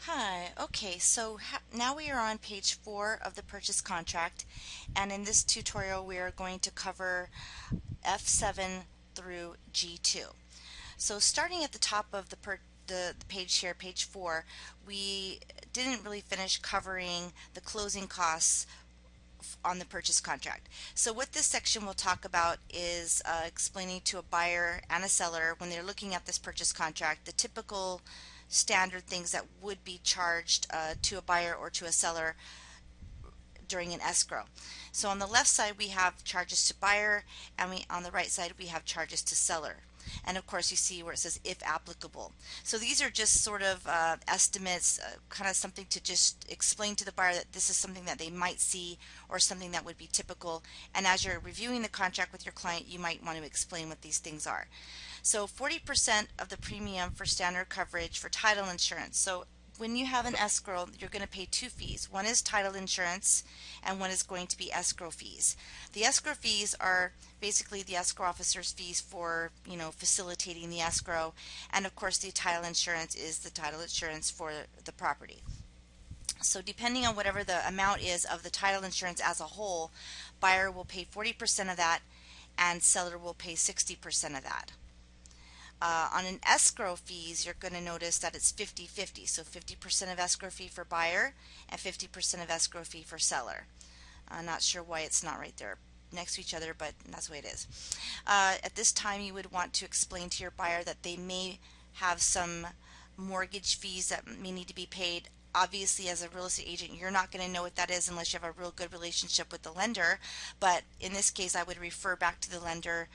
Hi, okay, so now we are on page 4 of the purchase contract, and in this tutorial we are going to cover F-7 through G-2. So starting at the top of the page here, page 4, we didn't really finish covering the closing costs on the purchase contract. So what this section will talk about is explaining to a buyer and a seller when they're looking at this purchase contract the typical standard things that would be charged to a buyer or to a seller during an escrow. So on the left side we have charges to buyer, and on the right side we have charges to seller. And of course you see where it says if applicable. So these are just sort of estimates, kind of something to just explain to the buyer that this is something that they might see or something that would be typical. And as you're reviewing the contract with your client, you might want to explain what these things are. So 40% of the premium for standard coverage for title insurance. So when you have an escrow, you're going to pay two fees. One is title insurance, and one is going to be escrow fees. The escrow fees are basically the escrow officer's fees for, facilitating the escrow, and of course the title insurance is the title insurance for the property. So depending on whatever the amount is of the title insurance as a whole, buyer will pay 40% of that, and seller will pay 60% of that. On an escrow fees, you're going to notice that it's 50-50. So 50% of escrow fee for buyer and 50% of escrow fee for seller. I'm not sure why it's not right there next to each other, but that's the way it is. At this time, you would want to explain to your buyer that they may have some mortgage fees that may need to be paid. Obviously, as a real estate agent, you're not going to know what that is unless you have a real good relationship with the lender. But in this case, I would refer back to the lender,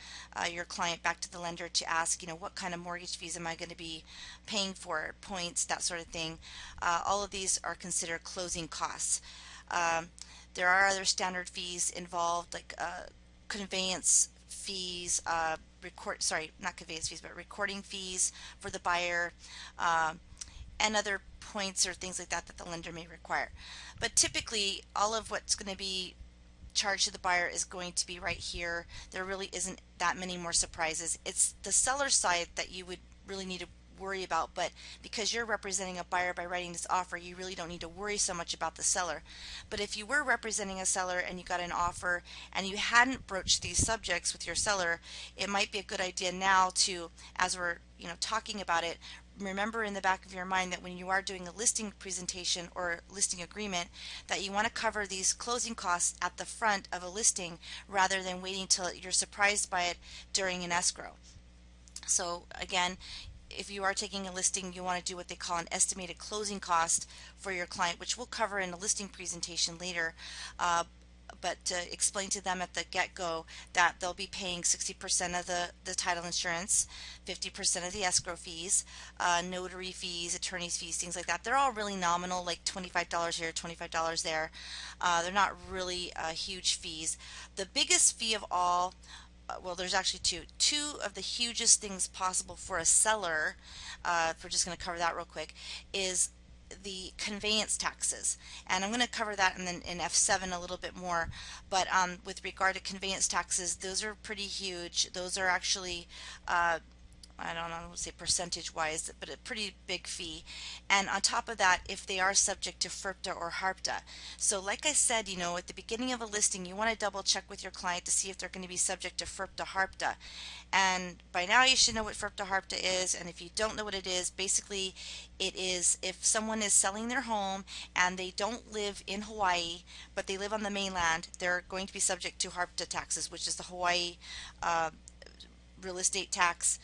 your client back to the lender to ask, what kind of mortgage fees am I going to be paying for, points, that sort of thing. All of these are considered closing costs. There are other standard fees involved, like conveyance fees, not conveyance fees, but recording fees for the buyer, and other points or things like that that the lender may require. But typically, all of what's going to be charged to the buyer is going to be right here. There really isn't that many more surprises. It's the seller side that you would really need to worry about, but because you're representing a buyer by writing this offer, you really don't need to worry so much about the seller. But if you were representing a seller and you got an offer and you hadn't broached these subjects with your seller, it might be a good idea now to, as we're talking about it, remember in the back of your mind that when you are doing a listing presentation or listing agreement, that you want to cover these closing costs at the front of a listing rather than waiting till you're surprised by it during an escrow. So again, if you are taking a listing, you want to do what they call an estimated closing cost for your client, which we'll cover in a listing presentation later. But to explain to them at the get-go that they'll be paying 60% of the title insurance, 50% of the escrow fees, notary fees, attorney's fees, things like that. They're all really nominal, like $25 here, $25 there. They're not really huge fees. The biggest fee of all, well, there's actually two of the hugest things possible for a seller, if we're just going to cover that real quick, is the conveyance taxes. And I'm going to cover that in F7 a little bit more. But with regard to conveyance taxes, those are pretty huge. Those are actually I don't know, I would say percentage wise, but a pretty big fee. And on top of that, if they are subject to FERPTA or HARPTA. So like I said, at the beginning of a listing, you want to double check with your client to see if they're going to be subject to FERPTA, HARPTA. And by now you should know what FERPTA, HARPTA is. And if you don't know what it is, basically it is if someone is selling their home and they don't live in Hawaii, but they live on the mainland, they're going to be subject to HARPTA taxes, which is the Hawaii real estate tax.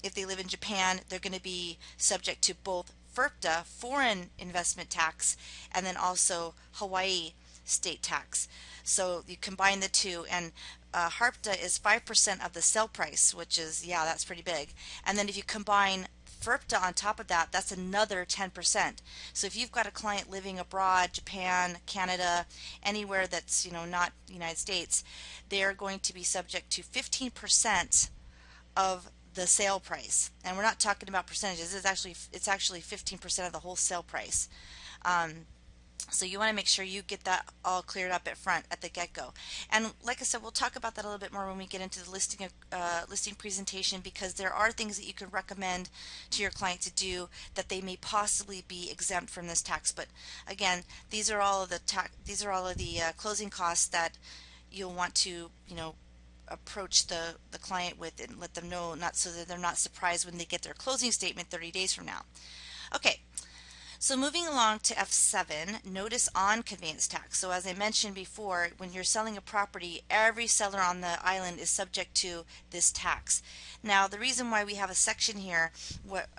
If they live in Japan, they're going to be subject to both FERPTA, foreign investment tax, and then also Hawaii state tax. So you combine the two, and HARPTA is 5% of the sale price, which is, yeah, that's pretty big. And then if you combine FERPTA on top of that, that's another 10%. So if you've got a client living abroad, Japan, Canada, anywhere that's, not the United States, they're going to be subject to 15% of the sale price. And we're not talking about percentages. It's actually 15% of the whole sale price. So you want to make sure you get that all cleared up at front at the get-go. And like I said, we'll talk about that a little bit more when we get into the listing presentation, because there are things that you can recommend to your client to do that they may possibly be exempt from this tax. But again, these are all of the closing costs that you'll want to, approach the client with and let them know, not so that they're not surprised when they get their closing statement 30 days from now. Okay, so moving along to F-7, notice on conveyance tax. So as I mentioned before, when you're selling a property, every seller on the island is subject to this tax. Now, the reason why we have a section here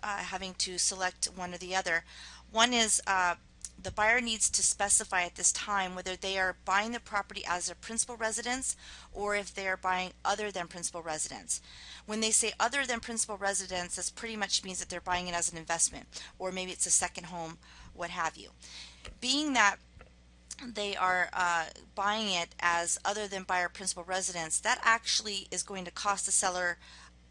having to select one or the other, one is the buyer needs to specify at this time whether they are buying the property as their principal residence or if they are buying other than principal residence. When they say other than principal residence, this pretty much means that they're buying it as an investment, or maybe it's a second home, what have you. Being that they are buying it as other than buyer principal residence, that actually is going to cost the seller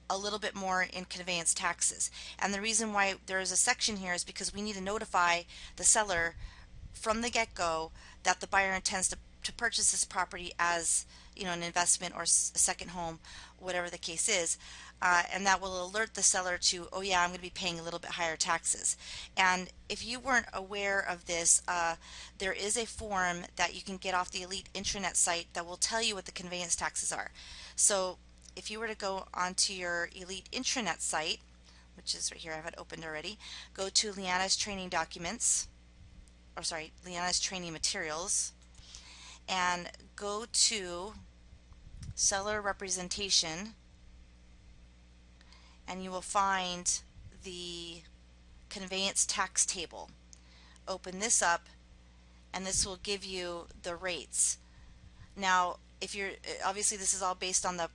a little bit more in conveyance taxes. And the reason why there is a section here is because we need to notify the seller from the get-go that the buyer intends to purchase this property as, an investment or a second home, whatever the case is. And that will alert the seller to, oh yeah, I'm going to be paying a little bit higher taxes. And if you weren't aware of this, there is a form that you can get off the Elite intranet site that will tell you what the conveyance taxes are. So if you were to go onto your Elite intranet site, which is right here, I have it opened already, go to Leanna's training documents, or sorry, Leanna's training materials, and go to seller representation, and you will find the conveyance tax table. Open this up, and this will give you the rates. Now, if you're obviously this is all based on the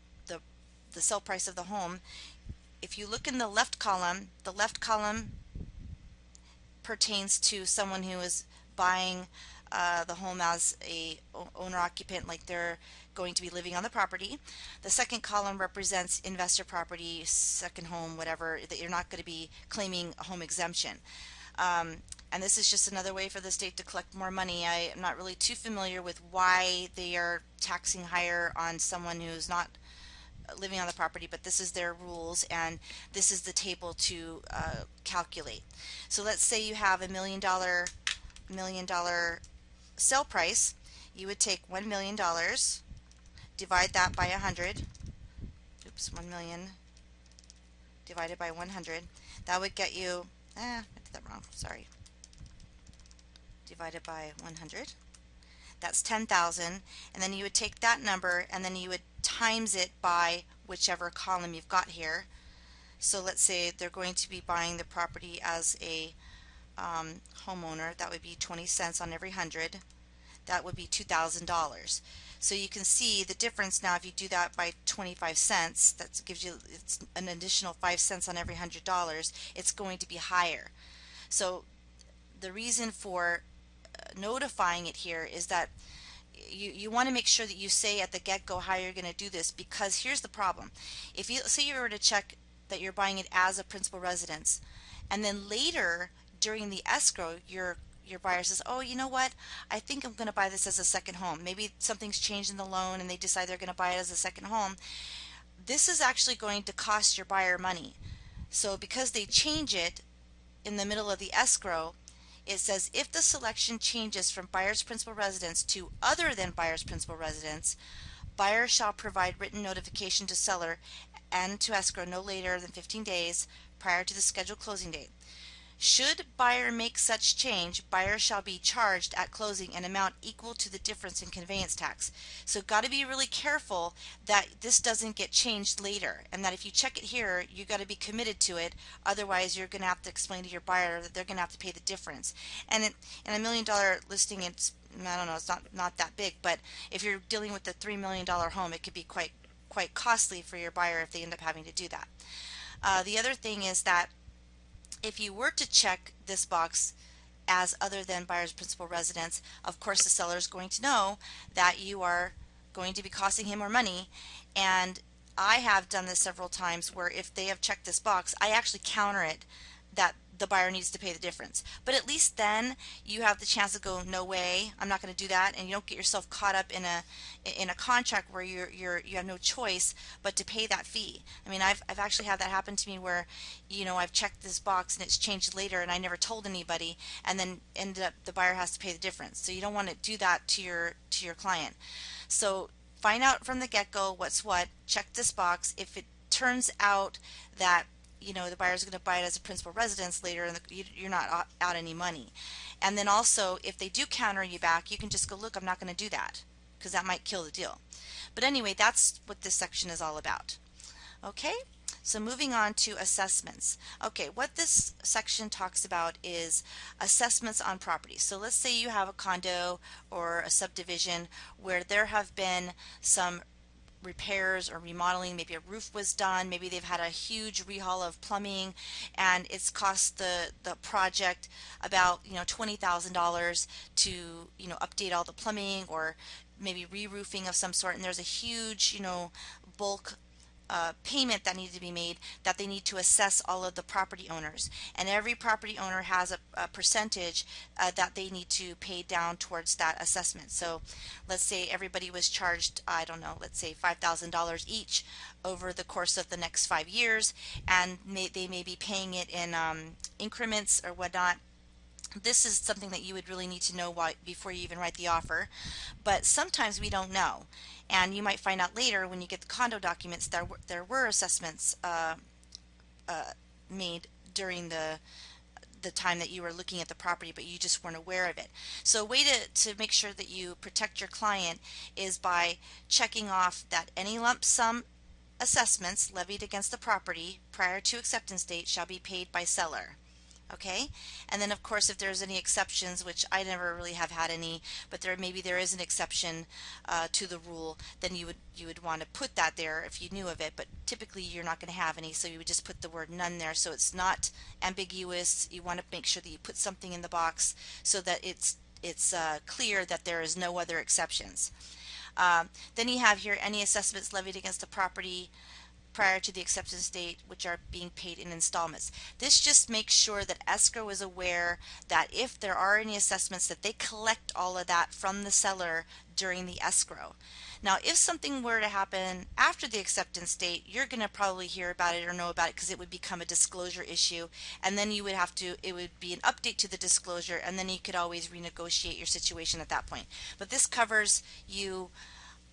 sale price of the home. If you look in the left column pertains to someone who is buying the home as a owner occupant, like they're going to be living on the property. The second column represents investor property, second home, whatever, that you're not going to be claiming a home exemption. And this is just another way for the state to collect more money. I am not really too familiar with why they are taxing higher on someone who's not living on the property, but this is their rules, and this is the table to calculate. So let's say you have $1 million sale price. You would take $1 million, divide that by 100. Oops, 1 million divided by 100. That would get you, I did that wrong, sorry. Divided by 100. That's 10,000, and then you would take that number and then you would times it by whichever column you've got here. So let's say they're going to be buying the property as a homeowner. That would be 20 cents on every 100. That would be $2,000. So you can see the difference now. If you do that by 25 cents, that gives you an additional 5 cents on every $100. It's going to be higher. So the reason for notifying it here is that you want to make sure that you say at the get-go how you're going to do this, because here's the problem. If you say you were to check that you're buying it as a principal residence, and then later during the escrow your buyer says, oh, you know what, I think I'm going to buy this as a second home. Maybe something's changed in the loan and they decide they're going to buy it as a second home. This is actually going to cost your buyer money. So because they change it in the middle of the escrow, it says if the selection changes from buyer's principal residence to other than buyer's principal residence, buyer shall provide written notification to seller and to escrow no later than 15 days prior to the scheduled closing date. Should buyer make such change, buyer shall be charged at closing an amount equal to the difference in conveyance tax. So got to be really careful that this doesn't get changed later, and that if you check it here, you got to be committed to it. Otherwise, you're going to have to explain to your buyer that they're going to have to pay the difference. And in a $1 million listing, it's, I don't know, it's not that big, but if you're dealing with a $3 million home, it could be quite costly for your buyer if they end up having to do that. The other thing is that if you were to check this box as other than buyer's principal residence, of course the seller is going to know that you are going to be costing him more money. And I have done this several times where if they have checked this box, I actually counter it that the buyer needs to pay the difference. But at least then you have the chance to go, no way, I'm not going to do that, and you don't get yourself caught up in a contract where you have no choice but to pay that fee. I mean, I've actually had that happen to me where, I've checked this box and it's changed later and I never told anybody, and then ended up the buyer has to pay the difference. So you don't want to do that to your client. So find out from the get-go what's what, check this box. If it turns out that the buyer's going to buy it as a principal residence later and you're not out any money. And then also, if they do counter you back, you can just go, look, I'm not going to do that, because that might kill the deal. But anyway, that's what this section is all about. Okay, so moving on to assessments. Okay, what this section talks about is assessments on property. So let's say you have a condo or a subdivision where there have been some repairs or remodeling. Maybe a roof was done, maybe they've had a huge rehaul of plumbing, and it's cost the project about $20,000 to update all the plumbing, or maybe re-roofing of some sort, and there's a huge bulk payment that needs to be made, that they need to assess all of the property owners, and every property owner has a percentage that they need to pay down towards that assessment. So let's say everybody was charged, I don't know, let's say $5,000 each over the course of the next 5 years, and they may be paying it in increments or whatnot. This is something that you would really need to know before you even write the offer, but sometimes we don't know, and you might find out later when you get the condo documents that there were assessments made during the time that you were looking at the property, but you just weren't aware of it. So a way to make sure that you protect your client is by checking off that any lump sum assessments levied against the property prior to acceptance date shall be paid by seller. Okay, and then of course if there's any exceptions, which I never really have had any, but maybe there is an exception to the rule, then you would want to put that there if you knew of it, but typically you're not going to have any, so you would just put the word none there so it's not ambiguous. You want to make sure that you put something in the box so that it's clear that there is no other exceptions. Then you have here any assessments levied against the property prior to the acceptance date, which are being paid in installments. This just makes sure that escrow is aware that if there are any assessments, that they collect all of that from the seller during the escrow. Now, if something were to happen after the acceptance date, you're going to probably hear about it or know about it, because it would become a disclosure issue, and then you would have to, it would be an update to the disclosure, and then you could always renegotiate your situation at that point. But this covers you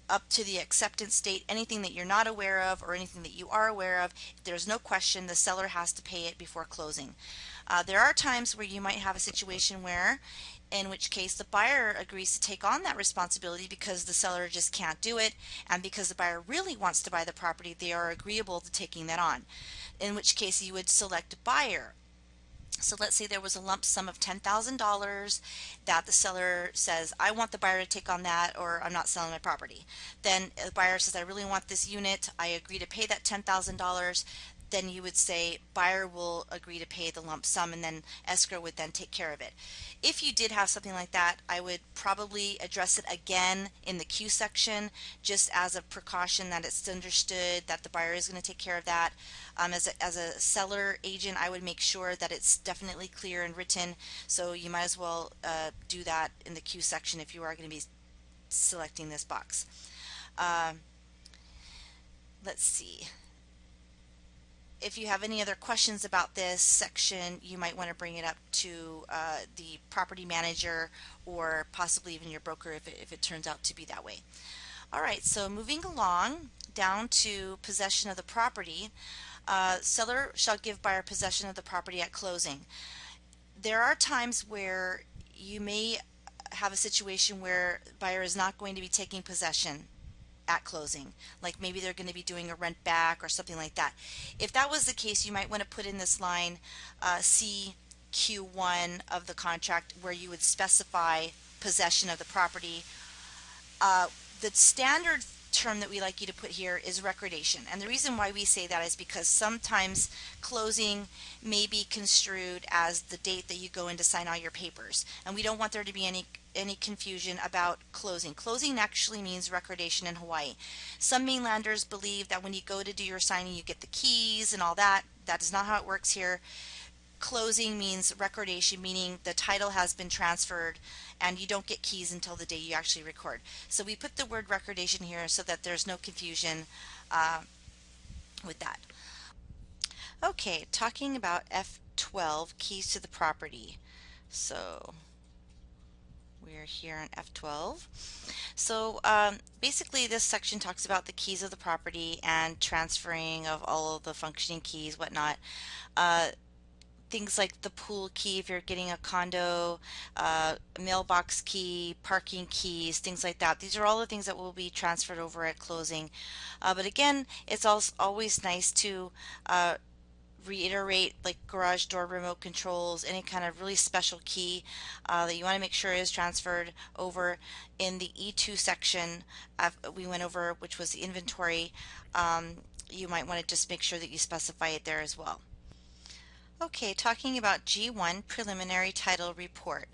up to the acceptance date. Anything that you're not aware of or anything that you are aware of, there's no question the seller has to pay it before closing. There are times where you might have a situation in which case the buyer agrees to take on that responsibility because the seller just can't do it, and because the buyer really wants to buy the property, they are agreeable to taking that on, in which case you would select a buyer. So let's say there was a lump sum of $10,000 that the seller says, I want the buyer to take on that, or I'm not selling my property. Then the buyer says, I really want this unit, I agree to pay that $10,000. Then you would say buyer will agree to pay the lump sum, and then escrow would then take care of it. If you did have something like that, I would probably address it again in the Q section, just as a precaution that it's understood that the buyer is going to take care of that. As a seller agent, I would make sure that it's definitely clear and written, so you might as well do that in the Q section if you are going to be selecting this box. Let's see. If you have any other questions about this section, you might want to bring it up to the property manager, or possibly even your broker if it turns out to be that way. All right, so moving along down to possession of the property. Seller shall give buyer possession of the property at closing. There are times where you may have a situation where buyer is not going to be taking possession at closing, like maybe they're going to be doing a rent back or something like that. If that was the case, you might want to put in this line CQ1 of the contract, where you would specify possession of the property. The standard term that we like you to put here is recordation, and the reason why we say that is because sometimes closing may be construed as the date that you go in to sign all your papers, and we don't want there to be any confusion about closing. Closing actually means recordation in Hawaii. Some mainlanders believe that when you go to do your signing you get the keys and all that. That is not how it works here. closing means recordation, meaning the title has been transferred and you don't get keys until the day you actually record. So we put the word recordation here so that there's no confusion uh, with that. Okay, talking about F-12, keys to the property. So we're here on F-12. So basically this section talks about the keys of the property and transferring of all of the functioning keys, whatnot. Uh, Things like the pool key if you're getting a condo, mailbox key, parking keys, things like that. These are all the things that will be transferred over at closing. But again, it's also always nice to reiterate like garage door remote controls, any kind of really special key that you want to make sure is transferred over. In the E2 section we went over, which was the inventory, you might want to just make sure that you specify it there as well. Okay, talking about G1 preliminary title report.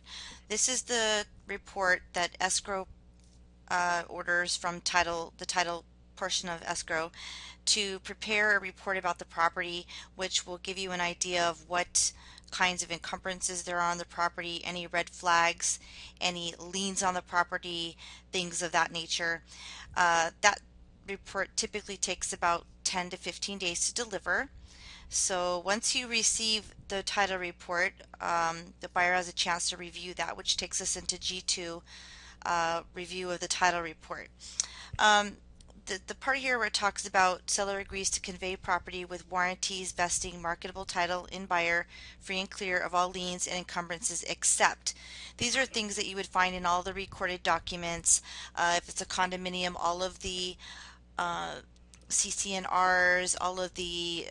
This is the report that escrow orders from the title portion of escrow to prepare a report about the property, which will give you an idea of what kinds of encumbrances there are on the property, any red flags, any liens on the property, things of that nature. That report typically takes about 10 to 15 days to deliver. So once you receive the title report, the buyer has a chance to review that, which takes us into G2 review of the title report. The part here where it talks about seller agrees to convey property with warranties vesting marketable title in buyer, free and clear of all liens and encumbrances except. These are things that you would find in all the recorded documents. If it's a condominium, all of the CCNRs, all of the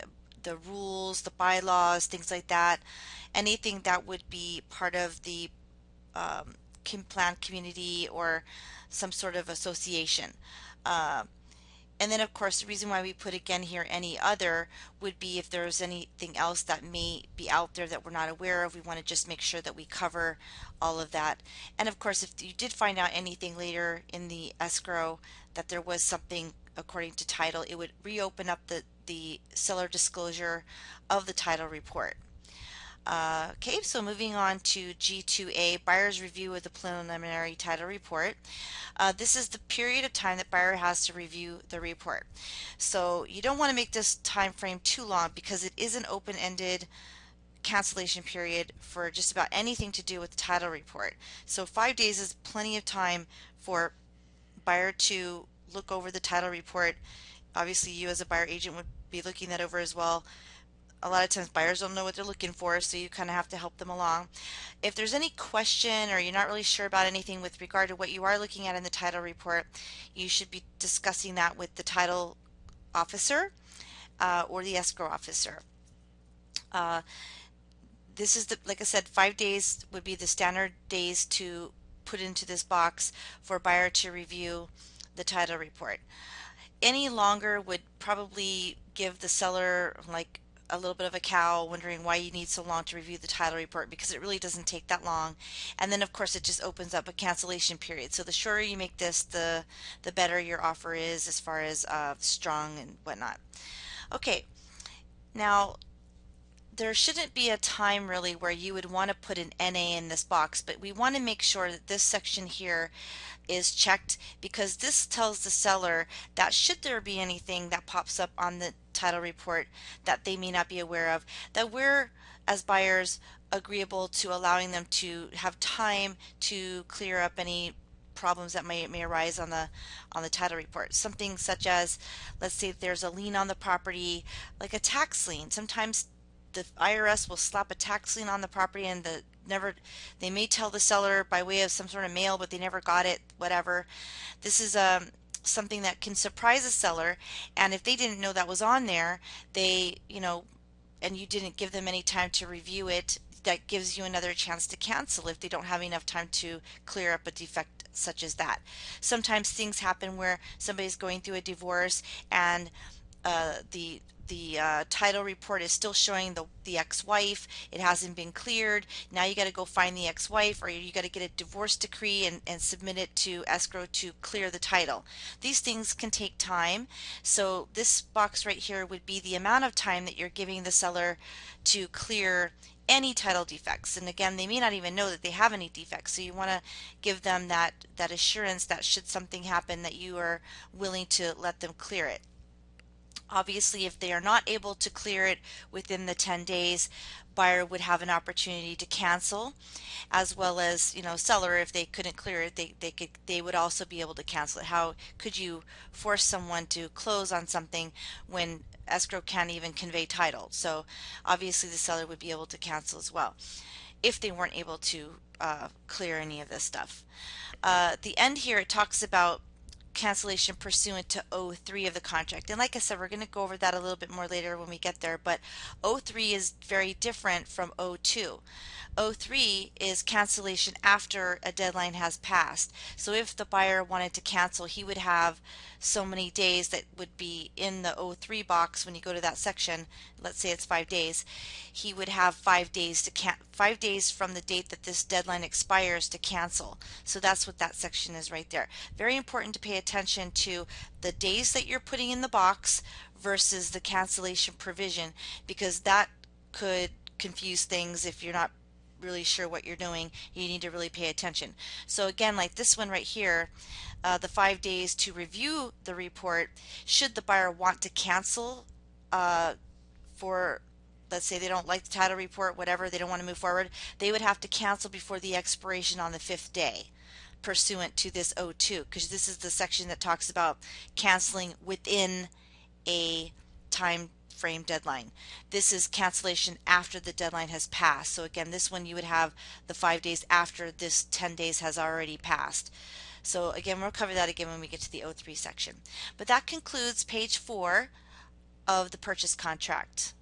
rules, the bylaws, things like that. Anything that would be part of the planned community or some sort of association. Uh, and then of course the reason why we put again here any other would be if there's anything else that may be out there that we're not aware of. We want to just make sure that we cover all of that. And of course if you did find out anything later in the escrow that there was something according to title, it would reopen up the seller disclosure of the title report. Okay, so moving on to G2A, buyer's review of the preliminary title report. This is the period of time that buyer has to review the report. So you don't want to make this time frame too long because it is an open-ended cancellation period for just about anything to do with the title report. So 5 days is plenty of time for buyer to look over the title report. Obviously you as a buyer agent would be looking that over as well. A lot of times buyers don't know what they're looking for, so you kind of have to help them along. If there's any question or you're not really sure about anything with regard to what you are looking at in the title report, you should be discussing that with the title officer or the escrow officer. This is like I said, 5 days would be the standard days to put into this box for buyer to review the title report. Any longer would probably give the seller like a little bit of a cow, wondering why you need so long to review the title report, because it really doesn't take that long. And then of course it just opens up a cancellation period. So the shorter you make this, the better your offer is as far as strong and whatnot. Okay, now there shouldn't be a time really where you would want to put an NA in this box, but we want to make sure that this section here is checked, because this tells the seller that should there be anything that pops up on the title report that they may not be aware of, that we're as buyers agreeable to allowing them to have time to clear up any problems that may arise on the title report. Something such as, let's say there's a lien on the property, like a tax lien. Sometimes the IRS will slap a tax lien on the property and they may tell the seller by way of some sort of mail, but they never got it, whatever. This is something that can surprise a seller, and if they didn't know that was on there, they, and you didn't give them any time to review it, that gives you another chance to cancel if they don't have enough time to clear up a defect such as that. Sometimes things happen where somebody's going through a divorce and the title report is still showing the ex-wife. It hasn't been cleared. Now you got to go find the ex-wife, or you got to get a divorce decree and submit it to escrow to clear the title. These things can take time. So this box right here would be the amount of time that you're giving the seller to clear any title defects. And again, they may not even know that they have any defects. So you want to give them that assurance that should something happen, that you are willing to let them clear it. Obviously, if they are not able to clear it within the 10 days, buyer would have an opportunity to cancel, as well as, seller, if they couldn't clear it, they would also be able to cancel it. How could you force someone to close on something when escrow can't even convey title? So obviously the seller would be able to cancel as well if they weren't able to clear any of this stuff. At the end here, it talks about cancellation pursuant to O3 of the contract. And like I said, we're going to go over that a little bit more later when we get there, but O3 is very different from O2. O3 is cancellation after a deadline has passed. So if the buyer wanted to cancel, he would have so many days that would be in the O3 box. When you go to that section, let's say it's 5 days, he would have 5 days to 5 days from the date that this deadline expires to cancel. So that's what that section is right there. Very important to pay attention to the days that you're putting in the box versus the cancellation provision, because that could confuse things. If you're not really sure what you're doing, you need to really pay attention. So again, like this one right here, the 5 days to review the report, should the buyer want to cancel for, let's say they don't like the title report, whatever, they don't want to move forward, they would have to cancel before the expiration on the 5th day pursuant to this O2, because this is the section that talks about canceling within a time frame deadline. This is cancellation after the deadline has passed. So again, this one you would have the 5 days after this 10 days has already passed. So again, we'll cover that again when we get to the O3 section. But that concludes page 4 of the purchase contract.